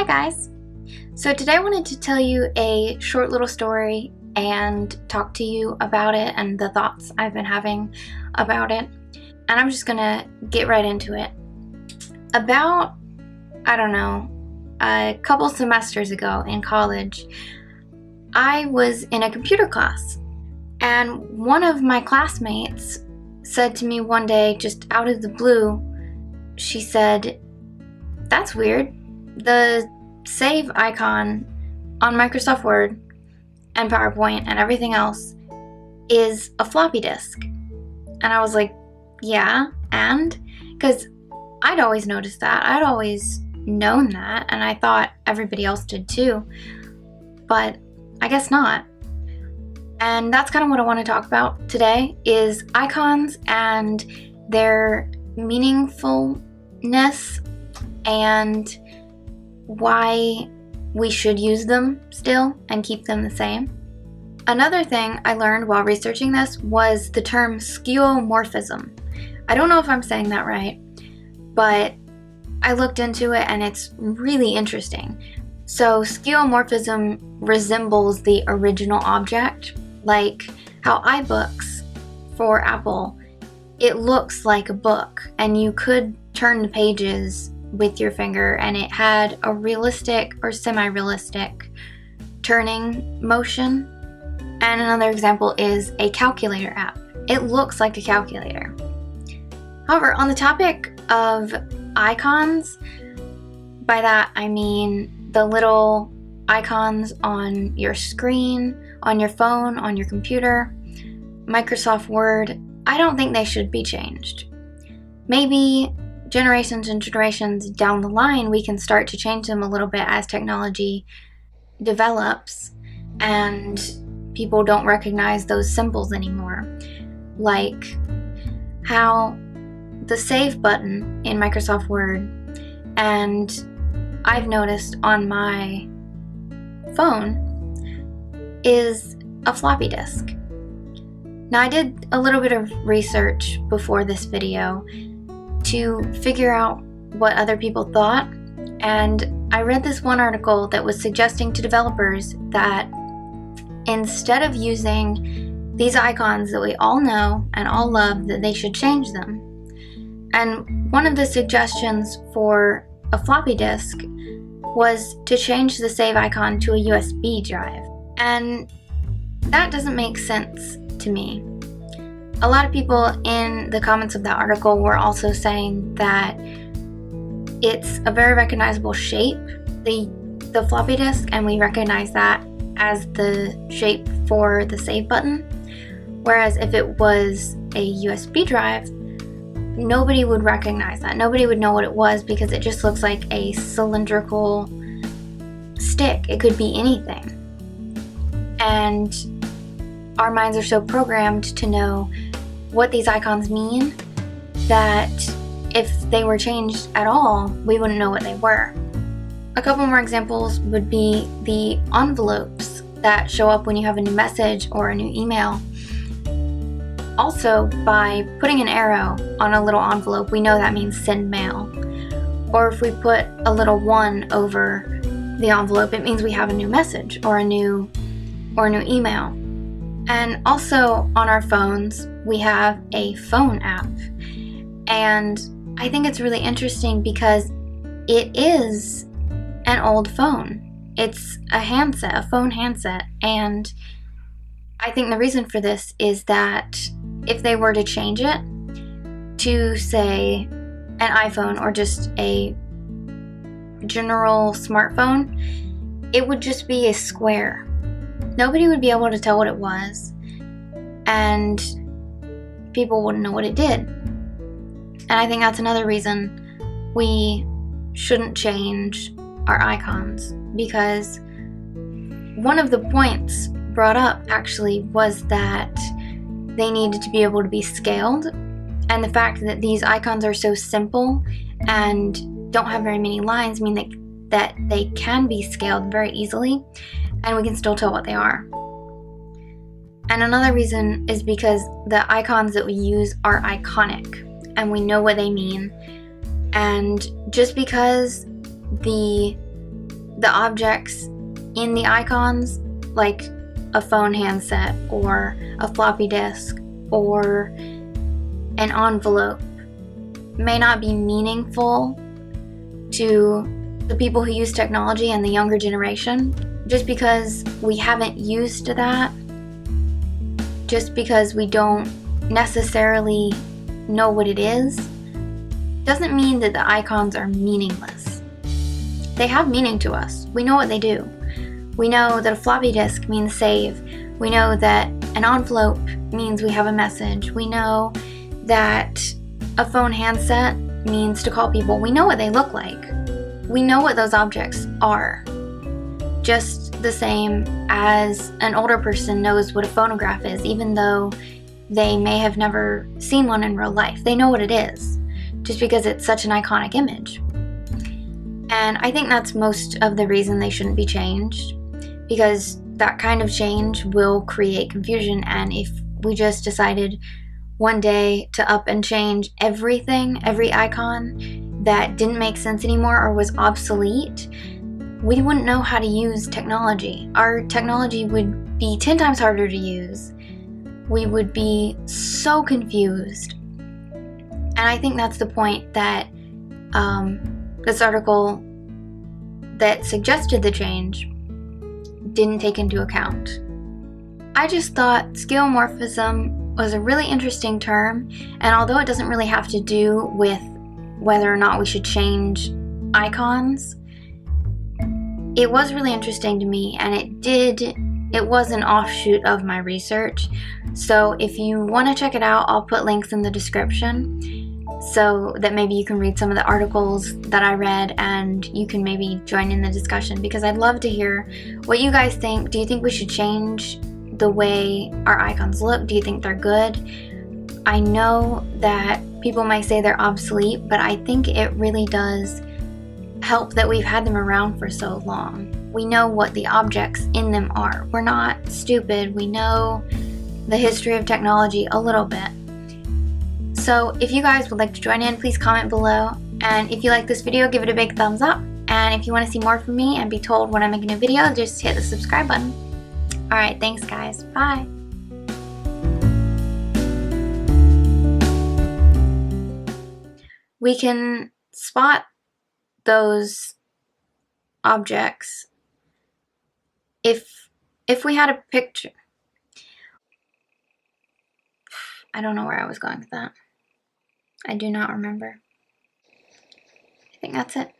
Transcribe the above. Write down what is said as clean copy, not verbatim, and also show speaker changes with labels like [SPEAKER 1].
[SPEAKER 1] Hi guys! So today I wanted to tell you a short little story and talk to you about it and the thoughts I've been having about it. And I'm just gonna get right into it. About, a couple semesters ago in college, I was in a computer class. And one of my classmates said to me one day, just out of the blue, she said, "That's weird. The save icon on Microsoft Word and PowerPoint and everything else is a floppy disk." And I was like, yeah, and? Because I'd always noticed that. I'd always known that, and I thought everybody else did too. But I guess not. And that's kind of what I want to talk about today, is icons and their meaningfulness and why we should use them still and keep them the same. Another thing I learned while researching this was the term skeuomorphism. I don't know if I'm saying that right, but I looked into it and it's really interesting. So skeuomorphism resembles the original object, like how iBooks for Apple, it looks like a book and you could turn the pages with your finger and it had a realistic or semi-realistic turning motion. And another example is a calculator app. It looks like a calculator. However, on the topic of icons, by that I mean the little icons on your screen, on your phone, on your computer, Microsoft Word, I don't think they should be changed. Maybe generations and generations down the line, we can start to change them a little bit as technology develops and people don't recognize those symbols anymore. Like how the save button in Microsoft Word, and I've noticed on my phone, is a floppy disk. Now I did a little bit of research before this video to figure out what other people thought, and I read this one article that was suggesting to developers that instead of using these icons that we all know and all love, that they should change them. And one of the suggestions for a floppy disk was to change the save icon to a USB drive. And that doesn't make sense to me. A lot of people in the comments of that article were also saying that it's a very recognizable shape, the floppy disk, and we recognize that as the shape for the save button. Whereas if it was a USB drive, nobody would recognize that. Nobody would know what it was because it just looks like a cylindrical stick. It could be anything. And our minds are so programmed to know what these icons mean that if they were changed at all, we wouldn't know what they were. A couple more examples would be the envelopes that show up when you have a new message or a new email. Also, by putting an arrow on a little envelope, we know that means send mail. Or if we put a little 1 over the envelope, it means we have a new message or a new email. And also on our phones, we have a phone app. And I think it's really interesting because it is an old phone. It's a handset, a phone handset. And I think the reason for this is that if they were to change it to, say, an iPhone or just a general smartphone, it would just be a square. Nobody would be able to tell what it was, and people wouldn't know what it did. And I think that's another reason we shouldn't change our icons, because one of the points brought up actually was that they needed to be able to be scaled, and the fact that these icons are so simple and don't have very many lines mean that they can be scaled very easily and we can still tell what they are. And another reason is because the icons that we use are iconic and we know what they mean. And just because the the objects in the icons, like a phone handset or a floppy disk or an envelope, may not be meaningful to the people who use technology and the younger generation, just because we haven't used that, just because we don't necessarily know what it is, doesn't mean that the icons are meaningless. They have meaning to us. We know what they do. We know that a floppy disk means save. We know that an envelope means we have a message. We know that a phone handset means to call people. We know what they look like. We know what those objects are. Just the same as an older person knows what a phonograph is, even though they may have never seen one in real life. They know what it is, just because it's such an iconic image. And I think that's most of the reason they shouldn't be changed, because that kind of change will create confusion. And if we just decided one day to up and change everything, every icon that didn't make sense anymore or was obsolete, we wouldn't know how to use technology. Our technology would be 10 times harder to use. We would be so confused. And I think that's the point that this article that suggested the change didn't take into account. I just thought skeuomorphism was a really interesting term, and although it doesn't really have to do with whether or not we should change icons, it was really interesting to me, and it was an offshoot of my research. So if you want to check it out, I'll put links in the description so that maybe you can read some of the articles that I read and you can maybe join in the discussion, because I'd love to hear what you guys think. Do you think we should change the way our icons look? Do you think they're good? I know that people might say they're obsolete, but I think it really does help that we've had them around for so long. We know what the objects in them are. We're not stupid. We know the history of technology a little bit. So if you guys would like to join in, please comment below. And if you like this video, give it a big thumbs up. And if you want to see more from me and be told when I make a new video, just hit the subscribe button. Alright, thanks guys. Bye. We can spot those objects if we had a picture. I don't know where I was going with that. I do not remember. I think that's it.